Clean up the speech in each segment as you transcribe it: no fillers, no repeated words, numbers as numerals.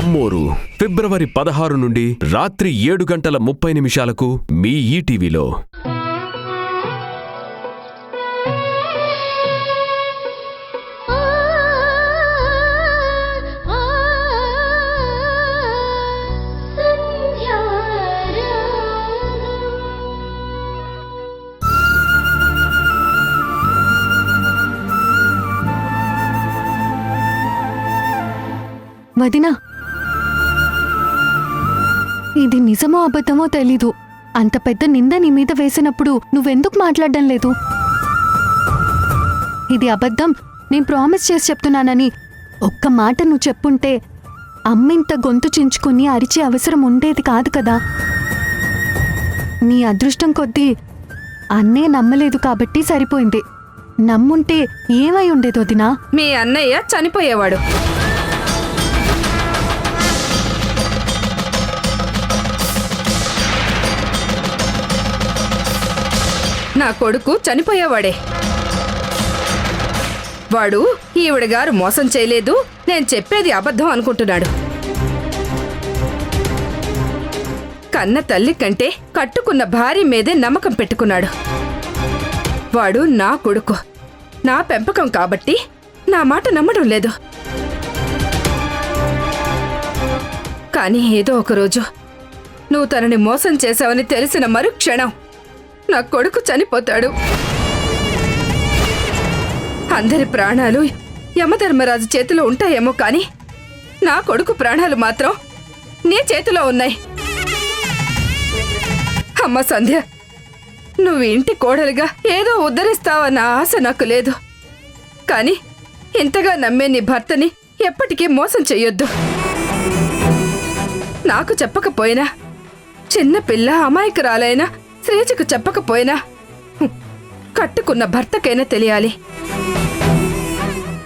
అమ్మోరు ఫిబ్రవరి 16 నుండి రాత్రి 7:30 మీ ఈటీవీలో. వదినా, ఇది నిజమో అబద్ధమో తెలీదు. అంత పెద్ద నింద నీ మీద వేసినప్పుడు నువ్వెందుకు మాట్లాడడం లేదు? ఇది అబద్ధం, నేను ప్రామిస్ చేసి చెప్తున్నానని ఒక్క మాట నువ్వు చెప్పుంటే అమ్మింత గొంతు చించుకుని అరిచే అవసరం ఉండేది కాదు కదా. నీ అదృష్టం కొద్దీ అన్నే నమ్మలేదు కాబట్టి సరిపోయింది. నమ్ముంటే ఏమై ఉండేది వదినా? మీ అన్నయ్య చనిపోయేవాడు. నా కొడుకు చనిపోయేవాడే. వాడు ఈవిడగారు మోసం చేయలేదు, నేను చెప్పేది అబద్ధం అనుకుంటున్నాడు. కన్న తల్లి కంటే కట్టుకున్న భార్య మీదే నమ్మకం పెట్టుకున్నాడు. వాడు నా కొడుకు, నా పెంపకం కాబట్టి నా మాట నమ్మడం లేదు. కానీ ఏదో ఒకరోజు నువ్వు తనని మోసం చేశావని తెలిసిన మరుక్షణం నా కొడుకు చనిపోతాడు. అందరి ప్రాణాలు యమధర్మరాజు చేతిలో ఉంటాయేమో కానీ నా కొడుకు ప్రాణాలు మాత్రం నీ చేతిలో ఉన్నాయి. అమ్మ సంధ్య, నువ్వు ఇంటి కోడలుగా ఏదో ఉద్ధరిస్తావన్న ఆశ నాకు లేదు. కానీ ఇంతగా నమ్మే నీ భర్తని ఎప్పటికీ మోసం చెయ్యొద్దు. నాకు చెప్పకపోయినా, చిన్నపిల్ల అమాయకురాలైనా శ్రీజకు చెప్పకపోయినా కట్టుకున్న భర్తకైనా తెలియాలి.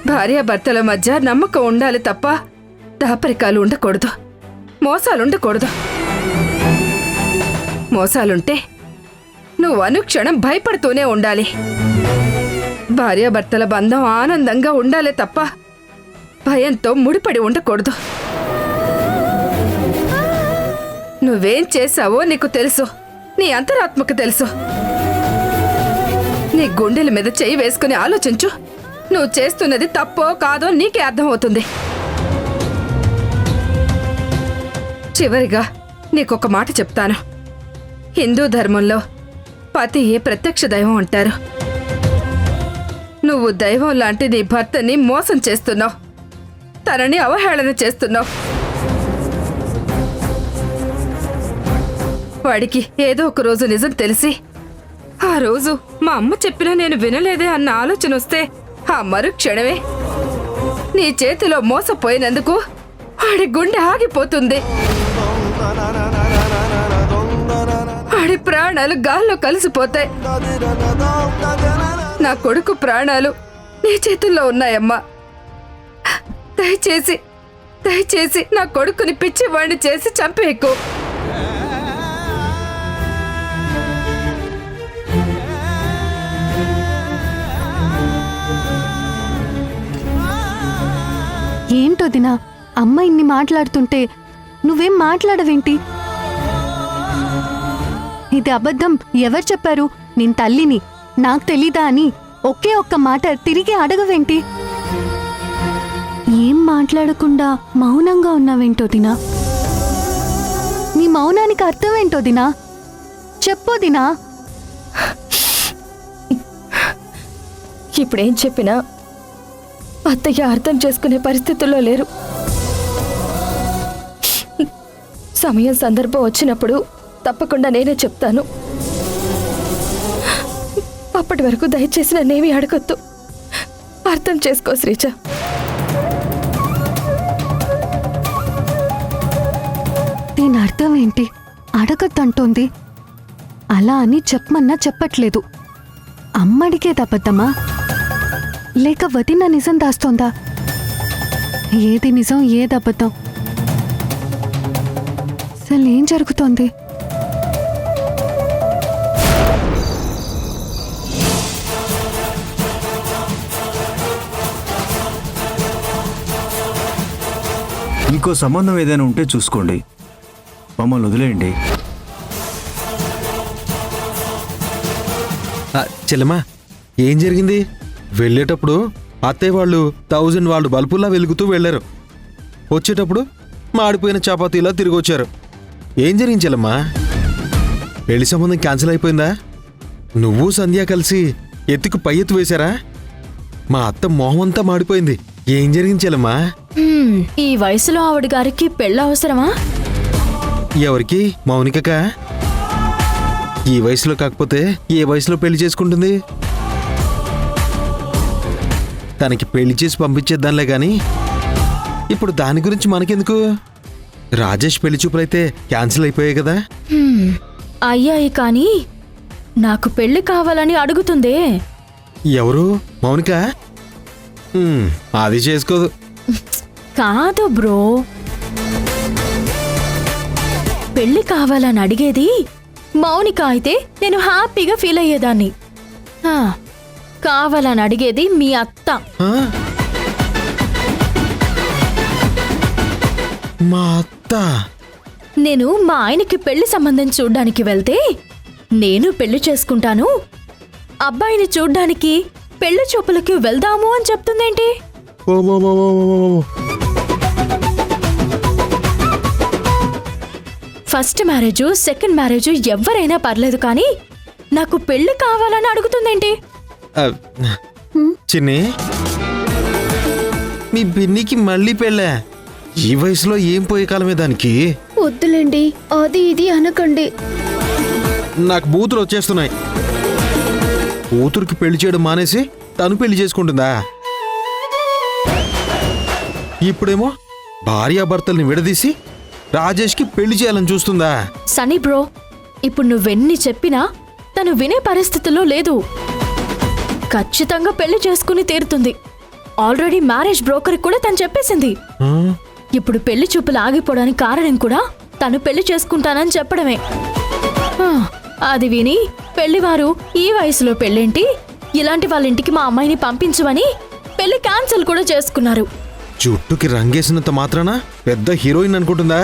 భార్యాభర్తల మధ్య నమ్మకం ఉండాలి తప్ప దాపరికాలు ఉండకూడదు, మోసాలుండకూడదు. మోసాలుంటే నువ్వు అనుక్షణం భయపడుతూనే ఉండాలి. భార్యాభర్తల బంధం ఆనందంగా ఉండాలి తప్ప భయంతో ముడిపడి ఉండకూడదు. నువ్వేం చేశావో నీకు తెలుసు, నీ అంతరాత్మకు తెలుసు. నీ గుండెల మీద చెయ్యి వేసుకుని ఆలోచించు. నువ్వు చేస్తున్నది తప్పో కాదో నీకే అర్థమవుతుంది. చివరిగా నీకొక మాట చెప్తాను. హిందూ ధర్మంలో పతియే ప్రత్యక్ష దైవం అంటారు. నువ్వు దైవం లాంటి నీ భర్తని మోసం చేస్తున్నావు, తనని అవహేళన చేస్తున్నావు. వాడికి ఏదో ఒక రోజు నిజం తెలిసి, ఆ రోజు మా అమ్మ చెప్పినా నేను వినలేదే అన్న ఆలోచన వస్తే ఆ మరుక్షణమే నీ చేతిలో మోసపోయినందుకు వాడి గుండె ఆగిపోతుంది. వాడి ప్రాణాలు గాల్లో కలిసిపోతాయి. నా కొడుకు ప్రాణాలు నీ చేతుల్లో ఉన్నాయమ్మా. దయచేసి దయచేసి నా కొడుకుని పిచ్చివాణ్ణి చేసి చంపేకు. ఏంటోదినా, అమ్మ ఇన్ని మాట్లాడుతుంటే నువ్వేం మాట్లాడవేంటి? ఇది అబద్ధం ఎవరు చెప్పారు? నేను తల్లిని, నాకు తెలీదా అని ఒకే ఒక్క మాట తిరిగి అడగవేంటి? ఏం మాట్లాడకుండా మౌనంగా ఉన్నావేంటోదినా? నీ మౌనానికి అర్థం ఏంటోదినా? చెప్పోదినా. ఇప్పుడేం చెప్పినా అత్తయ్య అర్థం చేసుకునే పరిస్థితుల్లో లేరు. సమయం సందర్భం వచ్చినప్పుడు తప్పకుండా నేనే చెప్తాను. అప్పటి వరకు దయచేసి నన్నేమీ అడగొద్దు. అర్థం చేసుకో శ్రీజ. దీని అర్థం ఏంటి? అడగద్దంటోంది. అలా అని చెప్పమన్నా చెప్పట్లేదు. అమ్మడికేది అబద్ధమా లేక వదిన నిజం దాస్తోందా? ఏది నిజం ఏది అబద్ధం? అసలు ఏం జరుగుతోంది? ఇంకో సంబంధం ఏదైనా ఉంటే చూసుకోండి, మమ్మల్ని వదిలేయండి. చెల్లెమ్మా, ఏం జరిగింది? వెళ్ళేటప్పుడు అత్తయ్య వాళ్ళు 1000 వాళ్ళు బల్బుల్లా వెలుగుతూ వెళ్ళారు. వచ్చేటప్పుడు మాడిపోయిన చపాతీలా తిరిగి వచ్చారు. ఏం జరిగింది చెల్లెమ్మా? పెళ్లి సంబంధం క్యాన్సిల్ అయిపోయిందా? నువ్వు సంధ్య కలిసి ఎత్తుకు పై ఎత్తు వేశారా? మా అత్త మొహమంతా మాడిపోయింది. ఏం జరిగింది చెల్లెమ్మా? ఈ వయసులో ఆవిడ గారికి పెళ్ళి అవసరమా? ఎవరికి? మౌనికకా? ఈ వయసులో కాకపోతే ఏ వయసులో పెళ్లి చేసుకుంటుంది? తనకి పెళ్లి చేసి పంపించేద్దాంలే గాని ఇప్పుడు దాని గురించి మనకెందుకు? రాజేష్ పెళ్లి చూపులైతే క్యాన్సిల్ అయిపోయాయి కదా. అయ్యాయి కానీ నాకు పెళ్లి కావాలని అడుగుతుందే. ఎవరు? మౌనిక? అది చేసుకోదు. కాదు బ్రో, పెళ్లి కావాలని అడిగేది మౌనిక అయితే నేను హ్యాపీగా ఫీల్ అయ్యేదాన్ని. కావాలని అడిగేది మీ అత్త. ఆ? మా అత్త? నేను మా ఆయనకి పెళ్లి సంబంధం చూడ్డానికి వెళ్తే నేను పెళ్లి చేసుకుంటాను, అబ్బాయిని చూడ్డానికి పెళ్లి చూపులకి వెళ్దాము అని చెప్తుందేంటి? ఓ ఓ ఓ ఓ ఓ ఓ. ఫస్ట్ మ్యారేజ్, సెకండ్ మ్యారేజ్ ఎవరైనా పర్లేదు కానీ నాకు పెళ్లి కావాలని అడుగుతుందేంటి? ఆ, చిన్ని, మీ బిన్నికి మళ్ళీ పెళ్ళా? ఈ వయసులో ఏం పోయే కాలమే దానికి? వద్దులేండి, అది ఇది అనకండి. నాకు బూతులు వచ్చేస్తున్నాయి. కూతురికి పెళ్లి చేయడం మానేసి తను పెళ్లి చేసుకుంటుందా? ఇప్పుడేమో భార్యాభర్తల్ని విడదీసి రాజేష్కి పెళ్లి చేయాలని చూస్తుందా? సనీ బ్రో, ఇప్పుడు నువ్వెన్ని చెప్పినా తను వినే పరిస్థితిలో లేదు. ఖచ్చితంగా పెళ్లి చేసుకుని తీరుతుంది. ఆల్రెడీ మ్యారేజ్ బ్రోకర్ కూడా తను చెప్పేసింది. ఆ? ఇప్పుడు పెళ్లి చూపులు ఆగిపోవడానికి కారణం కూడా తను పెళ్లి చేసుకుంటానని చెప్పడమే. అది విని పెళ్లివారు ఈ వయసులో పెళ్ళేంటి, ఇలాంటి వాళ్ళ ఇంటికి మా అమ్మాయిని పంపించమని పెళ్లి క్యాన్సిల్ కూడా చేసుకున్నారు. జుట్టుకి రంగేసినంత మాత్రాన పెద్ద హీరోయిన్ అనుకుంటుందా?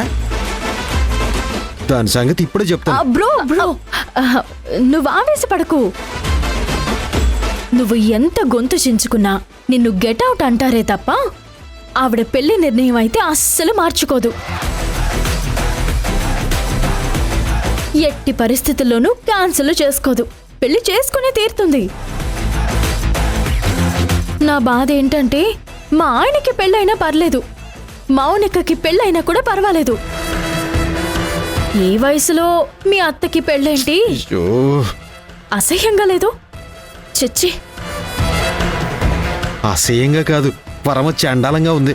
దాని సంగతి ఇప్పుడే చెప్తా. బ్రో బ్రో, నువ్వు ఆవేశపడకు. నువ్వు ఎంత గొంతు చించుకున్నా నిన్ను గెట్అవుట్ అంటారే తప్ప ఆవిడ పెళ్లి నిర్ణయం అయితే అస్సలు మార్చుకోదు. ఎట్టి పరిస్థితుల్లోనూ క్యాన్సిల్ చేసుకోదు, పెళ్లి చేసుకునే తీరుతుంది. నా బాధ ఏంటంటే మా ఆయనకి పెళ్ళైనా పర్లేదు, మౌనికకి పెళ్ళైనా కూడా పర్వాలేదు. ఏ వయసులో మీ అత్తకి పెళ్ళేంటి? అయ్యో, అసహ్యంగా లేదు? చిచ్చి, అసహ్యంగా కాదు, పరమ చండాలంగా ఉంది.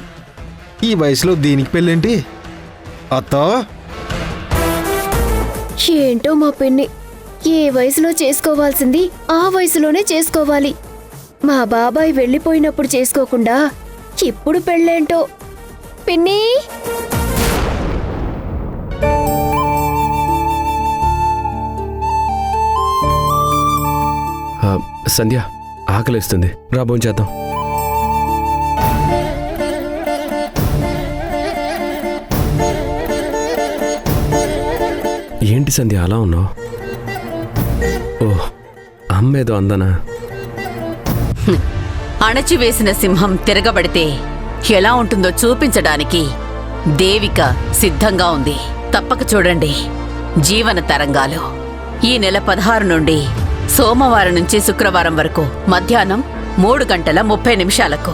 ఈ వయసులో దీనికి పెళ్ళేంటి? అత్తా, ఏంటో మా పిన్ని, ఏ వయసులో చేసుకోవాల్సింది ఆ వయసులోనే చేసుకోవాలి. మా బాబాయ్ వెళ్ళిపోయినప్పుడు చేసుకోకుండా ఇప్పుడు పెళ్ళేంటో. పిన్ని, సంధ్య, ఆకలిస్తుంది, రా భోంచేద్దాం. ఏంటి సంధ్య అలా ఉన్నావు? ఓహ్, అమ్మేదో అందనా? అణచివేసిన సింహం తిరగబడితే ఎలా ఉంటుందో చూపించడానికి దేవిక సిద్ధంగా ఉంది. తప్పక చూడండి జీవన తరంగాలు. ఈ నెల 16 నుండి సోమవారం నుంచి శుక్రవారం వరకు మధ్యాహ్నం 3:30 నిమిషాలకు.